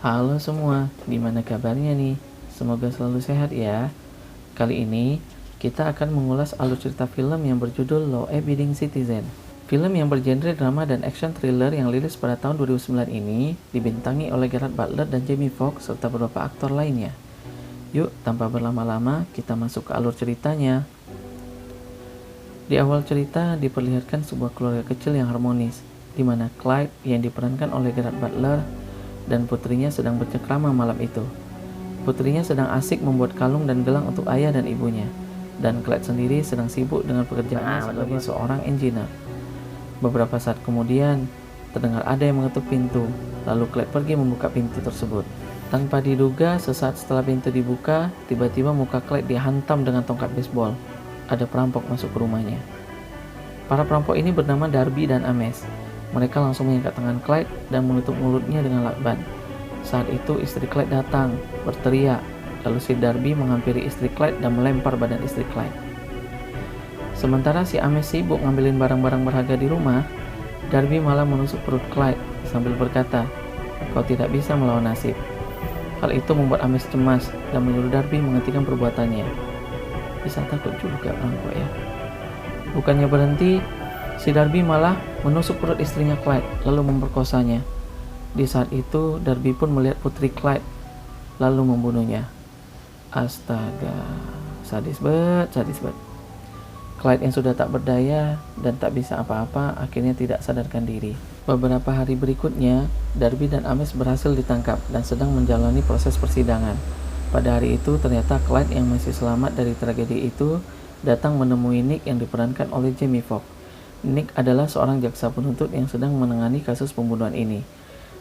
Halo semua, gimana kabarnya nih? Semoga selalu sehat ya. Kali ini kita akan mengulas alur cerita film yang berjudul Law Abiding Citizen. Film yang bergenre drama dan action thriller yang rilis pada tahun 2009 ini dibintangi oleh Gerard Butler dan Jamie Foxx serta beberapa aktor lainnya. Yuk, tanpa berlama-lama kita masuk ke alur ceritanya. Di awal cerita diperlihatkan sebuah keluarga kecil yang harmonis, di mana Clyde yang diperankan oleh Gerard Butler dan putrinya sedang bercengkrama malam itu. Putrinya sedang asik membuat kalung dan gelang untuk ayah dan ibunya, dan Clyde sendiri sedang sibuk dengan pekerjaannya sebagai seorang engineer. Beberapa saat kemudian, terdengar ada yang mengetuk pintu, lalu Clyde pergi membuka pintu tersebut. Tanpa diduga, sesaat setelah pintu dibuka, tiba-tiba muka Clyde dihantam dengan tongkat baseball. Ada perampok masuk ke rumahnya. Para perampok ini bernama Darby dan Ames. Mereka langsung mengikat tangan Clyde dan menutup mulutnya dengan lakban. Saat itu istri Clyde datang, berteriak. Lalu si Darby menghampiri istri Clyde dan melempar badan istri Clyde. Sementara si Ames sibuk ngambilin barang-barang berharga di rumah, Darby malah menusuk perut Clyde sambil berkata, "Kau tidak bisa melawan nasib." Hal itu membuat Ames cemas dan menyuruh Darby menghentikan perbuatannya. Bisa takut juga perampok ya. Bukannya berhenti, si Darby malah menusuk perut istrinya Clyde lalu memperkosanya. Di saat itu Darby pun melihat putri Clyde lalu membunuhnya. Astaga, sadis bet. Clyde yang sudah tak berdaya dan tak bisa apa-apa akhirnya tidak sadarkan diri. Beberapa hari berikutnya, Darby dan Ames berhasil ditangkap dan sedang menjalani proses persidangan. Pada hari itu ternyata Clyde yang masih selamat dari tragedi itu datang menemui Nick yang diperankan oleh Jamie Foxx. Nick adalah seorang jaksa penuntut yang sedang menangani kasus pembunuhan ini.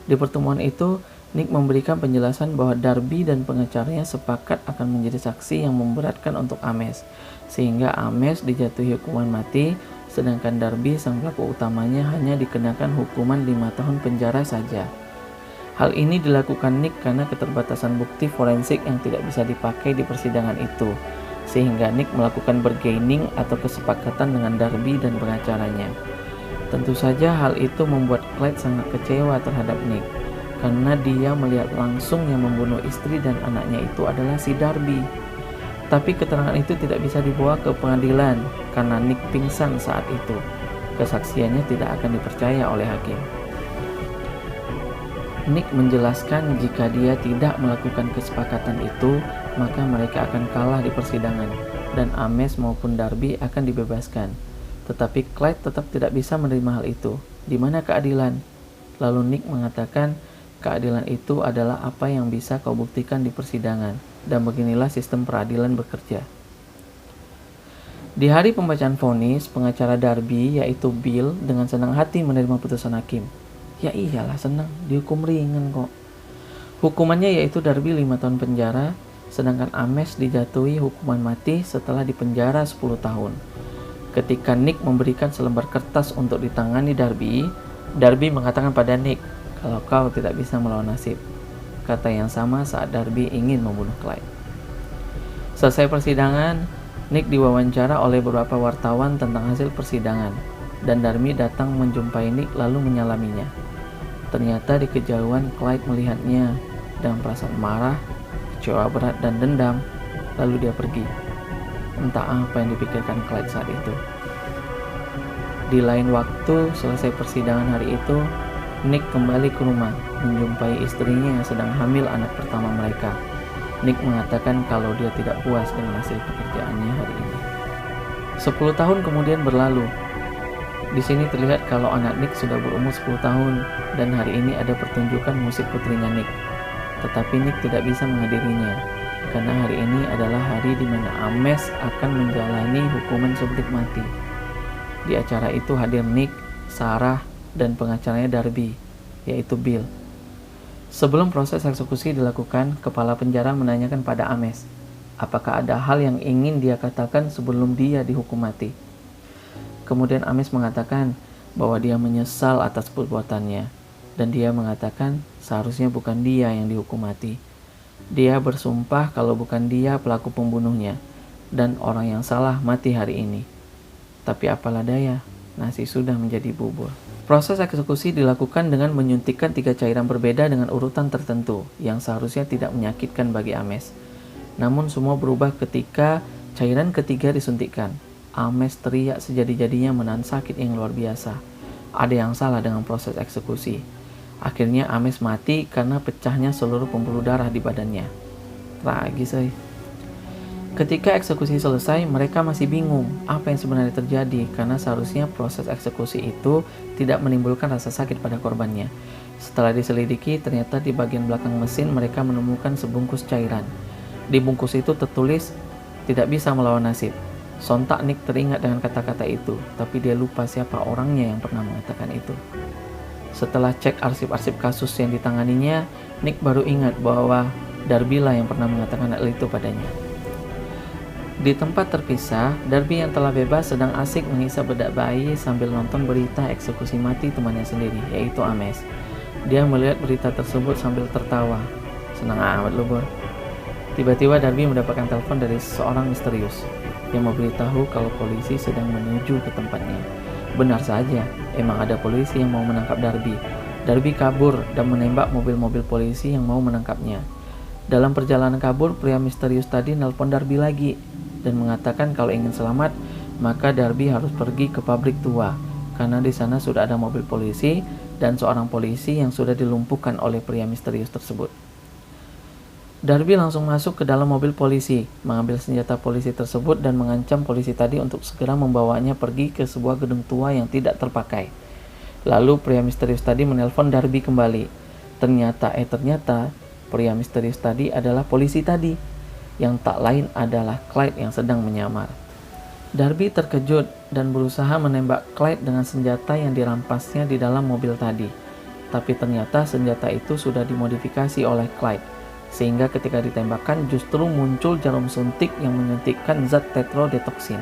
Di pertemuan itu, Nick memberikan penjelasan bahwa Darby dan pengacaranya sepakat akan menjadi saksi yang memberatkan untuk Ames, sehingga Ames dijatuhi hukuman mati, sedangkan Darby sang pelaku utamanya hanya dikenakan hukuman 5 tahun penjara saja. Hal ini dilakukan Nick karena keterbatasan bukti forensik yang tidak bisa dipakai di persidangan itu, sehingga Nick melakukan bargaining atau kesepakatan dengan Darby dan pengacaranya. Tentu saja hal itu membuat Clyde sangat kecewa terhadap Nick, karena dia melihat langsung yang membunuh istri dan anaknya itu adalah si Darby. Tapi keterangan itu tidak bisa dibawa ke pengadilan karena Nick pingsan saat itu. Kesaksiannya tidak akan dipercaya oleh hakim. Nick menjelaskan jika dia tidak melakukan kesepakatan itu, maka mereka akan kalah di persidangan, dan Ames maupun Darby akan dibebaskan. Tetapi Clyde tetap tidak bisa menerima hal itu. Di mana keadilan? Lalu Nick mengatakan, keadilan itu adalah apa yang bisa kau buktikan di persidangan, dan beginilah sistem peradilan bekerja. Di hari pembacaan vonis, pengacara Darby, yaitu Bill, dengan senang hati menerima putusan hakim. Ya iyalah senang, dihukum ringan kok. Hukumannya yaitu Darby 5 tahun penjara, sedangkan Ames dijatuhi hukuman mati setelah dipenjara 10 tahun. Ketika Nick memberikan selembar kertas untuk ditangani Darby, Darby mengatakan pada Nick, "Kalau kau tidak bisa melawan nasib." Kata yang sama saat Darby ingin membunuh Clyde. Selesai persidangan, Nick diwawancara oleh beberapa wartawan tentang hasil persidangan, dan Darby datang menjumpai Nick lalu menyalaminya. Ternyata di kejauhan Clyde melihatnya dengan perasaan marah, kecewa berat dan dendam, lalu dia pergi. Entah apa yang dipikirkan Clyde saat itu. Di lain waktu, selesai persidangan hari itu, Nick kembali ke rumah, menjumpai istrinya yang sedang hamil anak pertama mereka. Nick mengatakan kalau dia tidak puas dengan hasil pekerjaannya hari ini. 10 tahun kemudian berlalu. Di sini terlihat kalau anak Nick sudah berumur 10 tahun dan hari ini ada pertunjukan musik putrinya Nick. Tetapi Nick tidak bisa menghadirinya karena hari ini adalah hari di mana Ames akan menjalani hukuman suntik mati. Di acara itu hadir Nick, Sarah, dan pengacaranya Darby, yaitu Bill. Sebelum proses eksekusi dilakukan, kepala penjara menanyakan pada Ames, apakah ada hal yang ingin dia katakan sebelum dia dihukum mati. Kemudian Ames mengatakan bahwa dia menyesal atas perbuatannya, dan dia mengatakan seharusnya bukan dia yang dihukum mati. Dia bersumpah kalau bukan dia pelaku pembunuhnya, dan orang yang salah mati hari ini. Tapi apalah daya, nasi sudah menjadi bubur. Proses eksekusi dilakukan dengan menyuntikkan 3 cairan berbeda dengan urutan tertentu yang seharusnya tidak menyakitkan bagi Ames. Namun semua berubah ketika cairan ketiga disuntikkan. Ames teriak sejadi-jadinya menahan sakit yang luar biasa. Ada yang salah dengan proses eksekusi. Akhirnya Ames mati karena pecahnya seluruh pembuluh darah di badannya. Tragis, Ketika eksekusi selesai, mereka masih bingung apa yang sebenarnya terjadi karena seharusnya proses eksekusi itu tidak menimbulkan rasa sakit pada korbannya. Setelah diselidiki, ternyata di bagian belakang mesin mereka menemukan sebungkus cairan. Di bungkus itu tertulis, "Tidak bisa melawan nasib." Sontak Nick teringat dengan kata-kata itu, tapi dia lupa siapa orangnya yang pernah mengatakan itu. Setelah cek arsip-arsip kasus yang ditanganinya, Nick baru ingat bahwa Darby lah yang pernah mengatakan hal itu padanya. Di tempat terpisah, Darby yang telah bebas sedang asik menghisap bedak bayi sambil nonton berita eksekusi mati temannya sendiri, yaitu Ames. Dia melihat berita tersebut sambil tertawa. Senang amat lu, Bor. Tiba-tiba Darby mendapatkan telepon dari seorang misterius yang memberitahu kalau polisi sedang menuju ke tempatnya. Benar saja, emang ada polisi yang mau menangkap Darby. Darby kabur dan menembak mobil-mobil polisi yang mau menangkapnya. Dalam perjalanan kabur, pria misterius tadi nelpon Darby lagi dan mengatakan kalau ingin selamat, maka Darby harus pergi ke pabrik tua karena di sana sudah ada mobil polisi dan seorang polisi yang sudah dilumpuhkan oleh pria misterius tersebut. Darby langsung masuk ke dalam mobil polisi, mengambil senjata polisi tersebut dan mengancam polisi tadi untuk segera membawanya pergi ke sebuah gedung tua yang tidak terpakai. Lalu pria misterius tadi menelpon Darby kembali. Ternyata pria misterius tadi adalah polisi tadi, yang tak lain adalah Clyde yang sedang menyamar. Darby terkejut dan berusaha menembak Clyde dengan senjata yang dirampasnya di dalam mobil tadi. Tapi ternyata senjata itu sudah dimodifikasi oleh Clyde, sehingga ketika ditembakkan justru muncul jarum suntik yang menyuntikkan zat tetrodetoxin.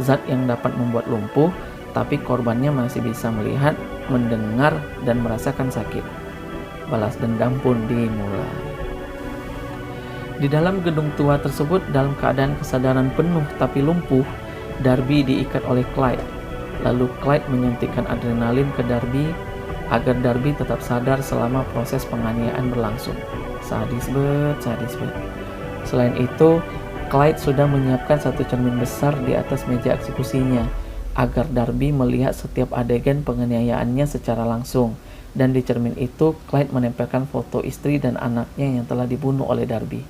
Zat yang dapat membuat lumpuh, tapi korbannya masih bisa melihat, mendengar, dan merasakan sakit. Balas dendam pun dimulai. Di dalam gedung tua tersebut, dalam keadaan kesadaran penuh tapi lumpuh, Darby diikat oleh Clyde. Lalu Clyde menyuntikkan adrenalin ke Darby agar Darby tetap sadar selama proses penganiayaan berlangsung. Sadis bet. Selain itu, Clyde sudah menyiapkan satu cermin besar di atas meja eksekusinya agar Darby melihat setiap adegan penganiayaannya secara langsung. Dan di cermin itu, Clyde menempelkan foto istri dan anaknya yang telah dibunuh oleh Darby.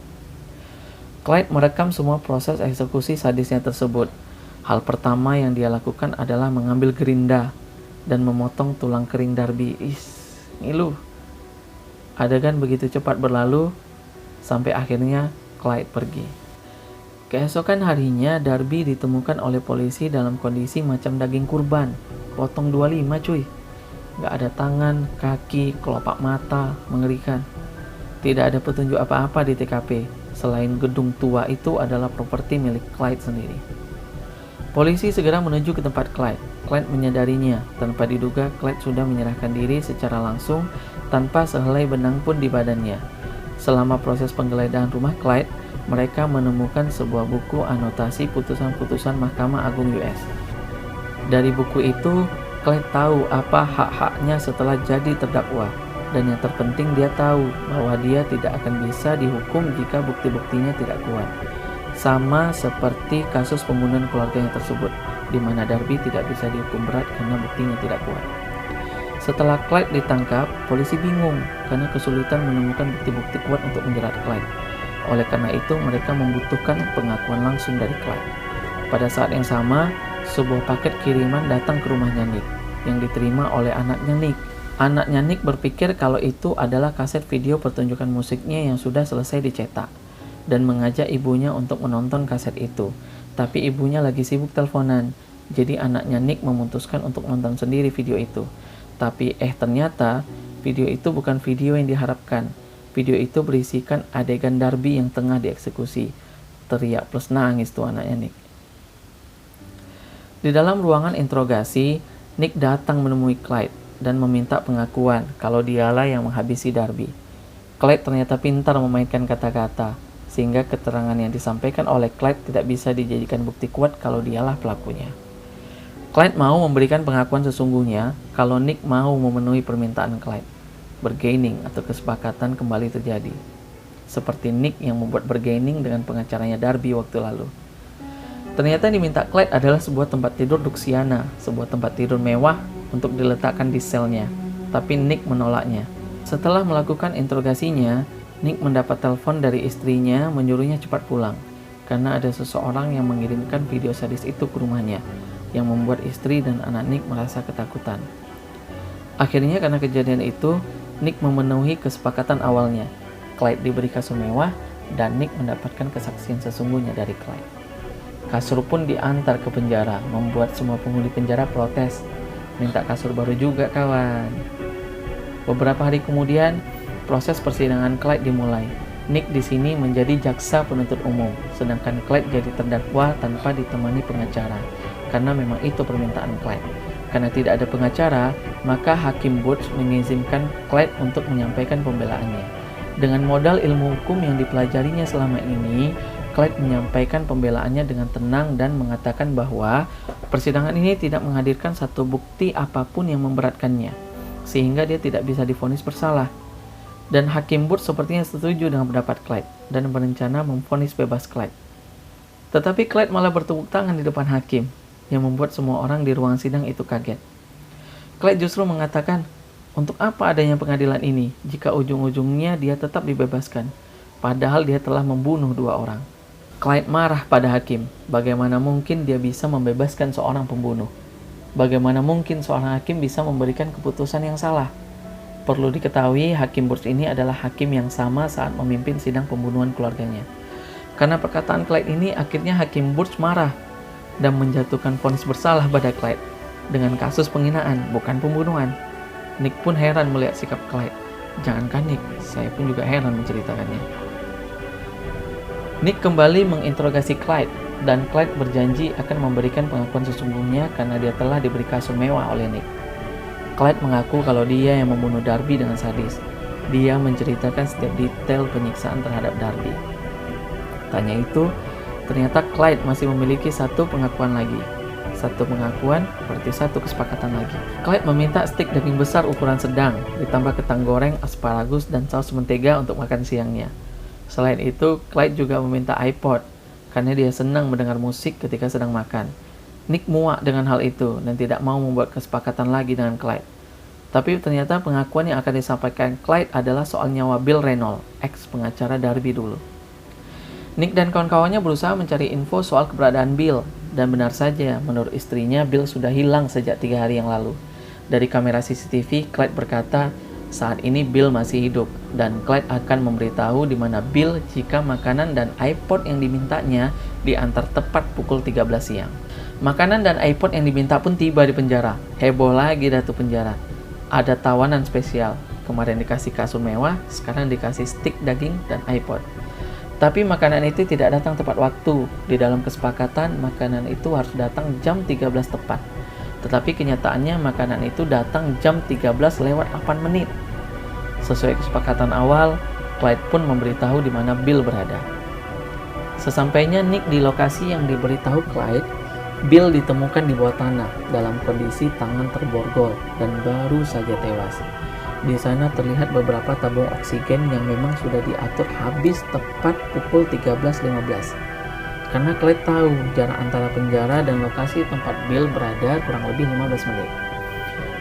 Clyde merekam semua proses eksekusi sadisnya tersebut. Hal pertama yang dia lakukan adalah mengambil gerinda dan memotong tulang kering Darby. Ngilu. Adegan begitu cepat berlalu sampai akhirnya Clyde pergi. Keesokan harinya, Darby ditemukan oleh polisi dalam kondisi macam daging kurban. Potong 25 cuy. Gak ada tangan, kaki, kelopak mata, mengerikan. Tidak ada petunjuk apa-apa di TKP. Selain gedung tua itu adalah properti milik Clyde sendiri. Polisi segera menuju ke tempat Clyde. Clyde menyadarinya. Tanpa diduga, Clyde sudah menyerahkan diri secara langsung tanpa sehelai benang pun di badannya. Selama proses penggeledahan rumah Clyde, mereka menemukan sebuah buku anotasi putusan-putusan Mahkamah Agung US. Dari buku itu, Clyde tahu apa hak-haknya setelah jadi terdakwa. Dan yang terpenting, dia tahu bahwa dia tidak akan bisa dihukum jika bukti-buktinya tidak kuat. Sama seperti kasus pembunuhan keluarganya tersebut, di mana Darby tidak bisa dihukum berat karena buktinya tidak kuat. Setelah Clyde ditangkap, polisi bingung karena kesulitan menemukan bukti-bukti kuat untuk menjerat Clyde. Oleh karena itu, mereka membutuhkan pengakuan langsung dari Clyde. Pada saat yang sama, sebuah paket kiriman datang ke rumahnya Nick, yang diterima oleh anaknya Nick. Anaknya Nick berpikir kalau itu adalah kaset video pertunjukan musiknya yang sudah selesai dicetak dan mengajak ibunya untuk menonton kaset itu. Tapi ibunya lagi sibuk teleponan, jadi anaknya Nick memutuskan untuk nonton sendiri video itu. Tapi ternyata video itu bukan video yang diharapkan. Video itu berisikan adegan Darby yang tengah dieksekusi. Teriak plus nangis tuh anaknya Nick. Di dalam ruangan interogasi, Nick datang menemui Clyde dan meminta pengakuan kalau dialah yang menghabisi Darby. Clyde ternyata pintar memainkan kata-kata, sehingga keterangan yang disampaikan oleh Clyde tidak bisa dijadikan bukti kuat kalau dialah pelakunya. Clyde mau memberikan pengakuan sesungguhnya kalau Nick mau memenuhi permintaan Clyde. Bargaining atau kesepakatan kembali terjadi. Seperti Nick yang membuat bargaining dengan pengacaranya Darby waktu lalu. Ternyata yang diminta Clyde adalah sebuah tempat tidur Duxiana, sebuah tempat tidur mewah untuk diletakkan di selnya. Tapi Nick menolaknya. Setelah melakukan interogasinya, Nick mendapat telepon dari istrinya menyuruhnya cepat pulang. Karena ada seseorang yang mengirimkan video sadis itu ke rumahnya, yang membuat istri dan anak Nick merasa ketakutan. Akhirnya karena kejadian itu, Nick memenuhi kesepakatan awalnya. Clyde diberi kasur mewah, dan Nick mendapatkan kesaksian sesungguhnya dari Clyde. Kasur pun diantar ke penjara, membuat semua penghuni penjara protes. Minta kasur baru juga kawan. Beberapa hari kemudian, proses persidangan Clyde dimulai. Nick di sini menjadi jaksa penuntut umum, sedangkan Clyde jadi terdakwa tanpa ditemani pengacara. Karena memang itu permintaan Clyde. Karena tidak ada pengacara, maka Hakim Booth mengizinkan Clyde untuk menyampaikan pembelaannya. Dengan modal ilmu hukum yang dipelajarinya selama ini, Clyde menyampaikan pembelaannya dengan tenang dan mengatakan bahwa persidangan ini tidak menghadirkan satu bukti apapun yang memberatkannya, sehingga dia tidak bisa divonis bersalah. Dan Hakim Booth sepertinya setuju dengan pendapat Clyde dan berencana memvonis bebas Clyde. Tetapi Clyde malah bertepuk tangan di depan hakim, yang membuat semua orang di ruang sidang itu kaget. Clyde justru mengatakan, untuk apa adanya pengadilan ini jika ujung-ujungnya dia tetap dibebaskan, padahal dia telah membunuh 2 orang. Clyde marah pada hakim, bagaimana mungkin dia bisa membebaskan seorang pembunuh? Bagaimana mungkin seorang hakim bisa memberikan keputusan yang salah? Perlu diketahui, Hakim Booth ini adalah hakim yang sama saat memimpin sidang pembunuhan keluarganya. Karena perkataan Clyde ini, akhirnya Hakim Booth marah dan menjatuhkan vonis bersalah pada Clyde dengan kasus penghinaan, bukan pembunuhan. Nick pun heran melihat sikap Clyde. Jangankan Nick, saya pun juga heran menceritakannya. Nick kembali menginterogasi Clyde, dan Clyde berjanji akan memberikan pengakuan sesungguhnya karena dia telah diberi kasur mewah oleh Nick. Clyde mengaku kalau dia yang membunuh Darby dengan sadis. Dia menceritakan setiap detail penyiksaan terhadap Darby. Tanya itu, ternyata Clyde masih memiliki satu pengakuan lagi. Satu pengakuan berarti satu kesepakatan lagi. Clyde meminta stik daging besar ukuran sedang, ditambah kentang goreng, asparagus, dan saus mentega untuk makan siangnya. Selain itu, Clyde juga meminta iPod, karena dia senang mendengar musik ketika sedang makan. Nick muak dengan hal itu dan tidak mau membuat kesepakatan lagi dengan Clyde. Tapi ternyata pengakuan yang akan disampaikan Clyde adalah soal nyawa Bill Reynolds, ex pengacara Darby dulu. Nick dan kawan-kawannya berusaha mencari info soal keberadaan Bill, dan benar saja, menurut istrinya, Bill sudah hilang sejak 3 hari yang lalu. Dari kamera CCTV, Clyde berkata, saat ini Bill masih hidup, dan Clyde akan memberitahu di mana Bill jika makanan dan iPod yang dimintanya diantar tepat pukul 13 siang. Makanan dan iPod yang diminta pun tiba di penjara. Heboh lagi datu penjara. Ada tawanan spesial. Kemarin dikasih kasur mewah, sekarang dikasih stik daging dan iPod. Tapi makanan itu tidak datang tepat waktu. Di dalam kesepakatan, makanan itu harus datang jam 13 tepat. Tetapi kenyataannya makanan itu datang jam 13 lewat 8 menit. Sesuai kesepakatan awal, Clyde pun memberitahu di mana Bill berada. Sesampainya Nick di lokasi yang diberitahu Clyde, Bill ditemukan di bawah tanah dalam kondisi tangan terborgol dan baru saja tewas. Di sana terlihat beberapa tabung oksigen yang memang sudah diatur habis tepat pukul 13.15. Karena Clyde tahu jarak antara penjara dan lokasi tempat Bill berada kurang lebih 15 menit.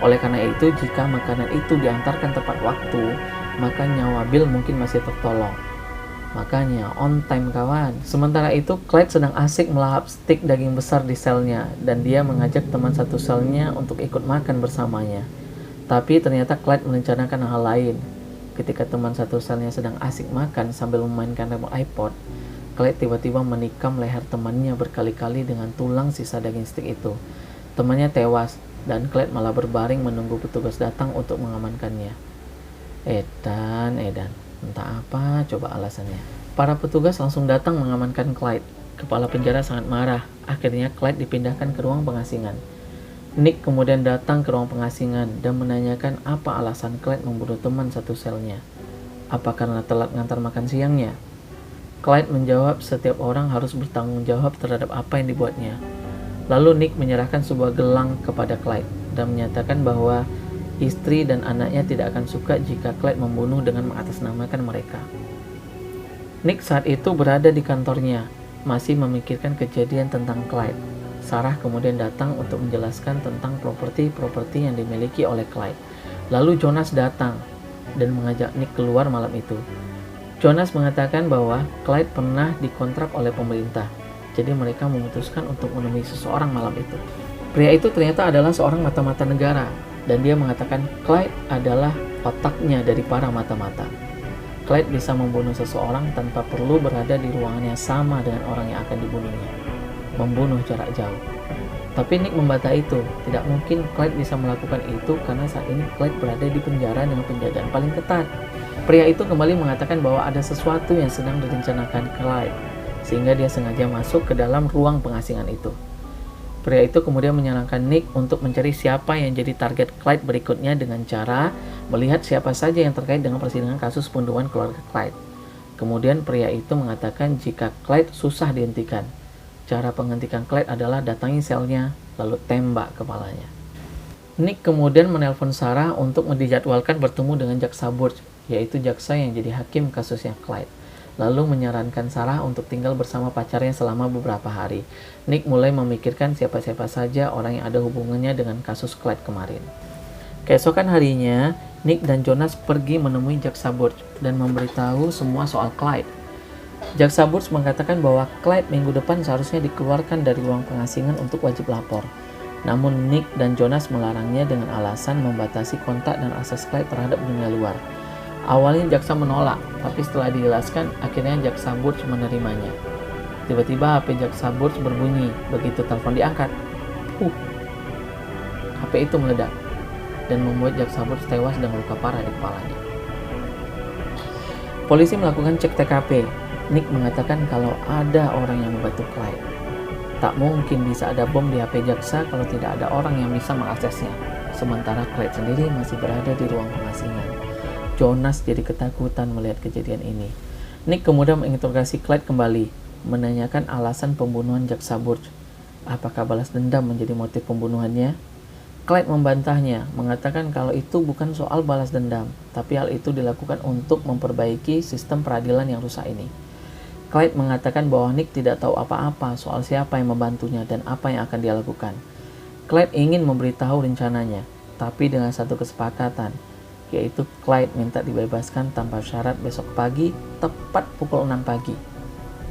Oleh karena itu, jika makanan itu diantarkan tepat waktu, maka nyawa Bill mungkin masih tertolong. Makanya, on time kawan. Sementara itu, Clyde sedang asik melahap stik daging besar di selnya, dan dia mengajak teman satu selnya untuk ikut makan bersamanya. Tapi ternyata Clyde merencanakan hal lain. Ketika teman satu selnya sedang asik makan sambil memainkan remote iPod, Clyde tiba-tiba menikam leher temannya berkali-kali dengan tulang sisa daging stik itu. Temannya tewas, dan Clyde malah berbaring menunggu petugas datang untuk mengamankannya. Edan, entah apa coba alasannya. Para petugas langsung datang mengamankan Clyde. Kepala penjara sangat marah. Akhirnya Clyde dipindahkan ke ruang pengasingan. Nick kemudian datang ke ruang pengasingan dan menanyakan apa alasan Clyde membunuh teman satu selnya. Apa karena telat ngantar makan siangnya? Clyde menjawab setiap orang harus bertanggung jawab terhadap apa yang dibuatnya. Lalu Nick menyerahkan sebuah gelang kepada Clyde dan menyatakan bahwa istri dan anaknya tidak akan suka jika Clyde membunuh dengan mengatasnamakan mereka. Nick saat itu berada di kantornya, masih memikirkan kejadian tentang Clyde. Sarah kemudian datang untuk menjelaskan tentang properti-properti yang dimiliki oleh Clyde. Lalu Jonas datang dan mengajak Nick keluar malam itu. Jonas mengatakan bahwa Clyde pernah dikontrak oleh pemerintah, jadi mereka memutuskan untuk menemui seseorang malam itu. Pria itu ternyata adalah seorang mata-mata negara, dan dia mengatakan Clyde adalah otaknya dari para mata-mata. Clyde bisa membunuh seseorang tanpa perlu berada di ruangan yang sama dengan orang yang akan dibunuhnya. Membunuh jarak jauh. Tapi Nick membantah itu. Tidak mungkin Clyde bisa melakukan itu karena saat ini Clyde berada di penjara dengan penjagaan paling ketat. Pria itu kembali mengatakan bahwa ada sesuatu yang sedang direncanakan Clyde, sehingga dia sengaja masuk ke dalam ruang pengasingan itu. Pria itu kemudian menyarankan Nick untuk mencari siapa yang jadi target Clyde berikutnya dengan cara melihat siapa saja yang terkait dengan persidangan kasus pembunuhan keluarga Clyde. Kemudian pria itu mengatakan jika Clyde susah dihentikan, cara penghentikan Clyde adalah datangi selnya lalu tembak kepalanya. Nick kemudian menelpon Sarah untuk dijadwalkan bertemu dengan jaksa Burge, yaitu jaksa yang jadi hakim kasusnya Clyde. Lalu menyarankan Sarah untuk tinggal bersama pacarnya selama beberapa hari. Nick mulai memikirkan siapa-siapa saja orang yang ada hubungannya dengan kasus Clyde kemarin. Keesokan harinya, Nick dan Jonas pergi menemui jaksa Burge dan memberitahu semua soal Clyde. Jaksa Burge mengatakan bahwa Clyde minggu depan seharusnya dikeluarkan dari ruang pengasingan untuk wajib lapor. Namun Nick dan Jonas melarangnya dengan alasan membatasi kontak dan akses Clyde terhadap dunia luar. Awalnya jaksa menolak, tapi setelah dijelaskan, akhirnya jaksa Burge menerimanya. Tiba-tiba HP jaksa Burge berbunyi, begitu telepon diangkat. HP itu meledak dan membuat jaksa Burge tewas dengan luka parah di kepalanya. Polisi melakukan cek TKP. Nick mengatakan kalau ada orang yang membantu Clyde. Tak mungkin bisa ada bom di HP jaksa kalau tidak ada orang yang bisa mengaksesnya. Sementara Clyde sendiri masih berada di ruang pengasingan. Jonas jadi ketakutan melihat kejadian ini. Nick kemudian menginterogasi Clyde kembali, menanyakan alasan pembunuhan jaksa Burge. Apakah balas dendam menjadi motif pembunuhannya? Clyde membantahnya, mengatakan kalau itu bukan soal balas dendam, tapi hal itu dilakukan untuk memperbaiki sistem peradilan yang rusak ini. Clyde mengatakan bahwa Nick tidak tahu apa-apa soal siapa yang membantunya dan apa yang akan dia lakukan. Clyde ingin memberitahu rencananya, tapi dengan satu kesepakatan, yaitu Clyde minta dibebaskan tanpa syarat besok pagi tepat pukul 6 pagi.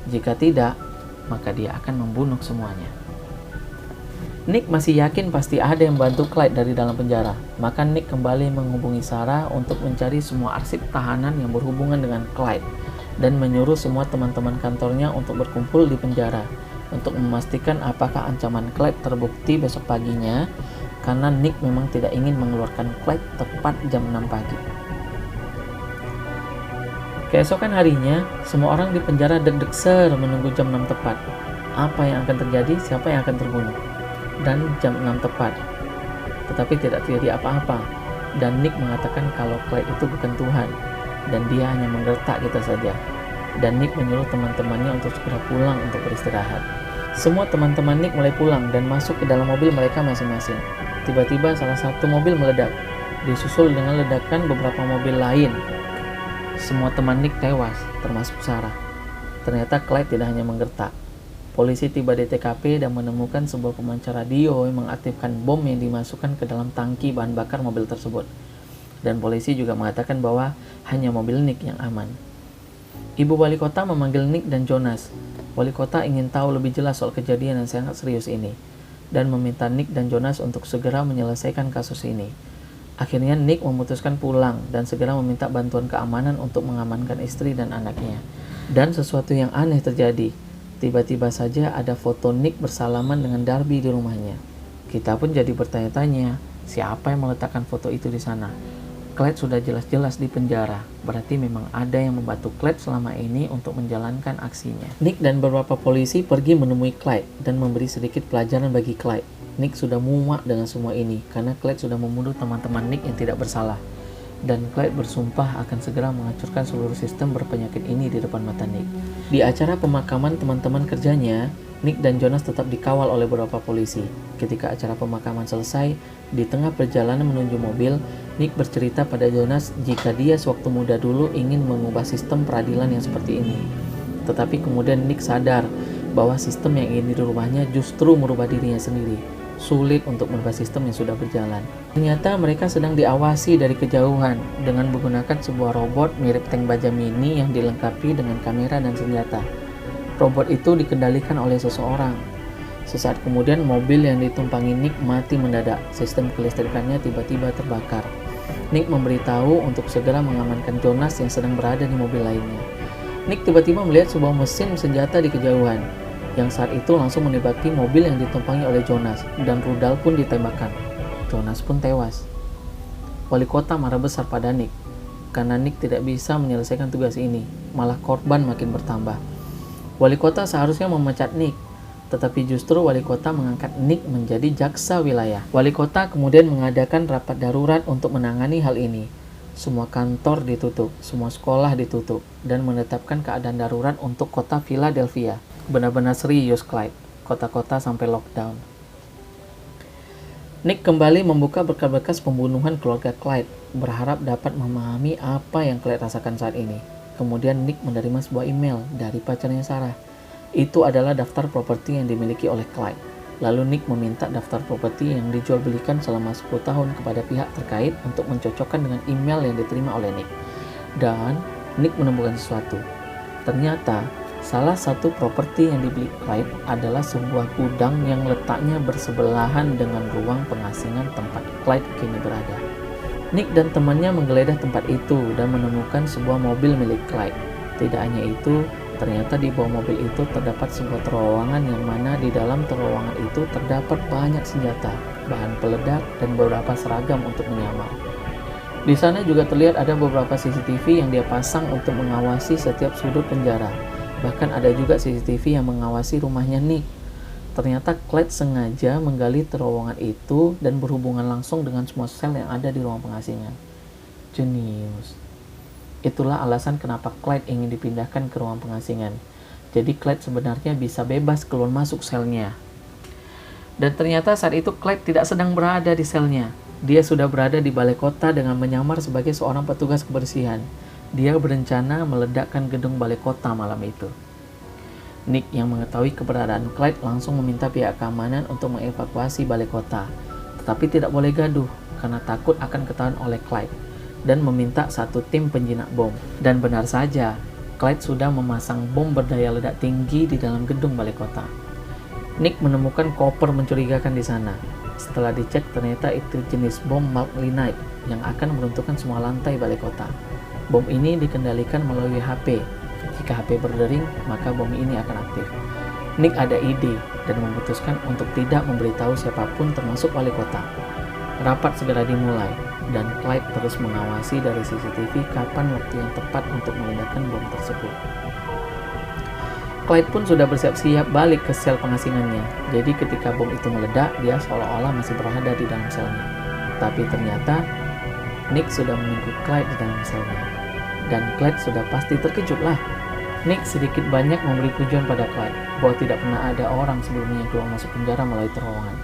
Jika tidak, maka dia akan membunuh semuanya. Nick masih yakin pasti ada yang membantu Clyde dari dalam penjara. Maka Nick kembali menghubungi Sarah untuk mencari semua arsip tahanan yang berhubungan dengan Clyde dan menyuruh semua teman-teman kantornya untuk berkumpul di penjara untuk memastikan apakah ancaman Clyde terbukti besok paginya, karena Nick memang tidak ingin mengeluarkan Clyde tepat jam 6 pagi. Keesokan harinya, semua orang di penjara deg-degser menunggu jam 6 tepat. Apa yang akan terjadi, siapa yang akan terbunuh. Dan jam 6 tepat. Tetapi tidak terjadi apa-apa. Dan Nick mengatakan kalau Clyde itu bukan Tuhan, dan dia hanya menggertak gitu saja. Dan Nick menyuruh teman-temannya untuk segera pulang untuk beristirahat. Semua teman-teman Nick mulai pulang dan masuk ke dalam mobil mereka masing-masing. Tiba-tiba salah satu mobil meledak, disusul dengan ledakan beberapa mobil lain. Semua teman Nick tewas, termasuk Sarah. Ternyata Clyde tidak hanya menggertak. Polisi tiba di TKP dan menemukan sebuah pemancar radio yang mengaktifkan bom yang dimasukkan ke dalam tangki bahan bakar mobil tersebut. Dan polisi juga mengatakan bahwa hanya mobil Nick yang aman. Ibu wali kota memanggil Nick dan Jonas. Wali kota ingin tahu lebih jelas soal kejadian yang sangat serius ini dan meminta Nick dan Jonas untuk segera menyelesaikan kasus ini. Akhirnya Nick memutuskan pulang dan segera meminta bantuan keamanan untuk mengamankan istri dan anaknya. Dan sesuatu yang aneh terjadi. Tiba-tiba saja ada foto Nick bersalaman dengan Darby di rumahnya. Kita pun jadi bertanya-tanya, siapa yang meletakkan foto itu di sana? Clyde sudah jelas-jelas di penjara, berarti memang ada yang membantu Clyde selama ini untuk menjalankan aksinya. Nick dan beberapa polisi pergi menemui Clyde dan memberi sedikit pelajaran bagi Clyde. Nick sudah muak dengan semua ini karena Clyde sudah membunuh teman-teman Nick yang tidak bersalah. dan Clyde bersumpah akan segera menghancurkan seluruh sistem berpenyakit ini di depan mata Nick. Di acara pemakaman teman-teman kerjanya, Nick dan Jonas tetap dikawal oleh beberapa polisi. Ketika acara pemakaman selesai, di tengah perjalanan menuju mobil, Nick bercerita pada Jonas jika dia sewaktu muda dulu ingin mengubah sistem peradilan yang seperti ini. Tetapi kemudian Nick sadar bahwa sistem yang ingin dirubahnya justru merubah dirinya sendiri. Sulit untuk merubah sistem yang sudah berjalan. Ternyata mereka sedang diawasi dari kejauhan dengan menggunakan sebuah robot mirip tank baja mini yang dilengkapi dengan kamera dan senjata. Robot itu dikendalikan oleh seseorang. Sesaat kemudian mobil yang ditumpangi Nick mati mendadak. Sistem kelistrikannya tiba-tiba terbakar. Nick memberitahu untuk segera mengamankan Jonas yang sedang berada di mobil lainnya. Nick tiba-tiba melihat sebuah mesin senjata di kejauhan, yang saat itu langsung menembaki mobil yang ditumpangi oleh Jonas, dan rudal pun ditembakkan. Jonas pun tewas. Wali kota marah besar pada Nick, karena Nick tidak bisa menyelesaikan tugas ini, malah korban makin bertambah. Wali kota seharusnya memecat Nick, tetapi justru wali kota mengangkat Nick menjadi jaksa wilayah. Wali kota kemudian mengadakan rapat darurat untuk menangani hal ini. Semua kantor ditutup, semua sekolah ditutup, dan menetapkan keadaan darurat untuk kota Philadelphia. Benar-benar serius Clyde, kota-kota sampai lockdown. Nick kembali membuka berkas-berkas pembunuhan keluarga Clyde, berharap dapat memahami apa yang Clyde rasakan saat ini. Kemudian Nick menerima sebuah email dari pacarnya Sarah. Itu adalah daftar properti yang dimiliki oleh Clyde. Lalu Nick meminta daftar properti yang dijual belikan selama 10 tahun kepada pihak terkait untuk mencocokkan dengan email yang diterima oleh Nick. Dan Nick menemukan sesuatu. Ternyata salah satu properti yang dibeli Clyde adalah sebuah gudang yang letaknya bersebelahan dengan ruang pengasingan tempat Clyde kini berada. Nick dan temannya menggeledah tempat itu dan menemukan sebuah mobil milik Clyde. Tidak hanya itu, ternyata di bawah mobil itu terdapat sebuah terowongan yang mana di dalam terowongan itu terdapat banyak senjata, bahan peledak, dan beberapa seragam untuk menyamar. Di sana juga terlihat ada beberapa CCTV yang dia pasang untuk mengawasi setiap sudut penjara. Bahkan ada juga CCTV yang mengawasi rumahnya Nick. Ternyata Clyde sengaja menggali terowongan itu dan berhubungan langsung dengan semua sel yang ada di ruang pengasingan. Jenius. Itulah alasan kenapa Clyde ingin dipindahkan ke ruang pengasingan. Jadi Clyde sebenarnya bisa bebas keluar masuk selnya. Dan ternyata saat itu Clyde tidak sedang berada di selnya. Dia sudah berada di balai kota dengan menyamar sebagai seorang petugas kebersihan. Dia berencana meledakkan gedung balai kota malam itu. Nick yang mengetahui keberadaan Clyde langsung meminta pihak keamanan untuk mengevakuasi balai kota. Tetapi tidak boleh gaduh karena takut akan ketahuan oleh Clyde, dan meminta satu tim penjinak bom. Dan benar saja, Clyde sudah memasang bom berdaya ledak tinggi di dalam gedung balai kota. Nick menemukan koper mencurigakan di sana. Setelah dicek, ternyata itu jenis bom Mark-Linite yang akan meruntuhkan semua lantai balai kota. Bom ini dikendalikan melalui HP. Jika HP berdering, maka bom ini akan aktif. Nick ada ide dan memutuskan untuk tidak memberitahu siapapun termasuk wali kota. Rapat segera dimulai, dan Clyde terus mengawasi dari CCTV kapan waktu yang tepat untuk meledakkan bom tersebut. Clyde pun sudah bersiap-siap balik ke sel pengasingannya. Jadi ketika bom itu meledak, dia seolah-olah masih berada di dalam selnya. Tapi ternyata Nick sudah menunggu Clyde di dalam selnya. Dan Clyde sudah pasti terkejut lah. Nick sedikit banyak memberi pujian pada Clyde bahwa tidak pernah ada orang sebelumnya yang keluar masuk penjara melalui terowongan.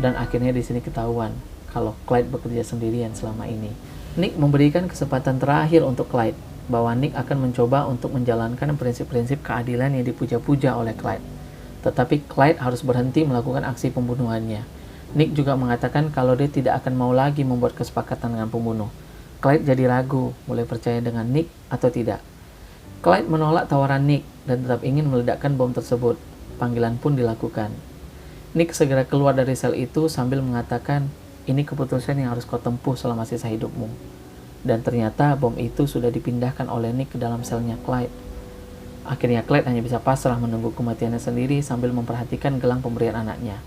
Dan akhirnya di sini ketahuan kalau Clyde bekerja sendirian selama ini. Nick memberikan kesempatan terakhir untuk Clyde, bahwa Nick akan mencoba untuk menjalankan prinsip-prinsip keadilan yang dipuja-puja oleh Clyde. Tetapi Clyde harus berhenti melakukan aksi pembunuhannya. Nick juga mengatakan kalau dia tidak akan mau lagi membuat kesepakatan dengan pembunuh. Clyde jadi ragu, mulai percaya dengan Nick atau tidak. Clyde menolak tawaran Nick dan tetap ingin meledakkan bom tersebut. Panggilan pun dilakukan. Nick segera keluar dari sel itu sambil mengatakan, ini keputusan yang harus kau tempuh selama sisa hidupmu. Dan ternyata bom itu sudah dipindahkan oleh Nick ke dalam selnya Clyde. Akhirnya Clyde hanya bisa pasrah menunggu kematiannya sendiri sambil memperhatikan gelang pemberian anaknya.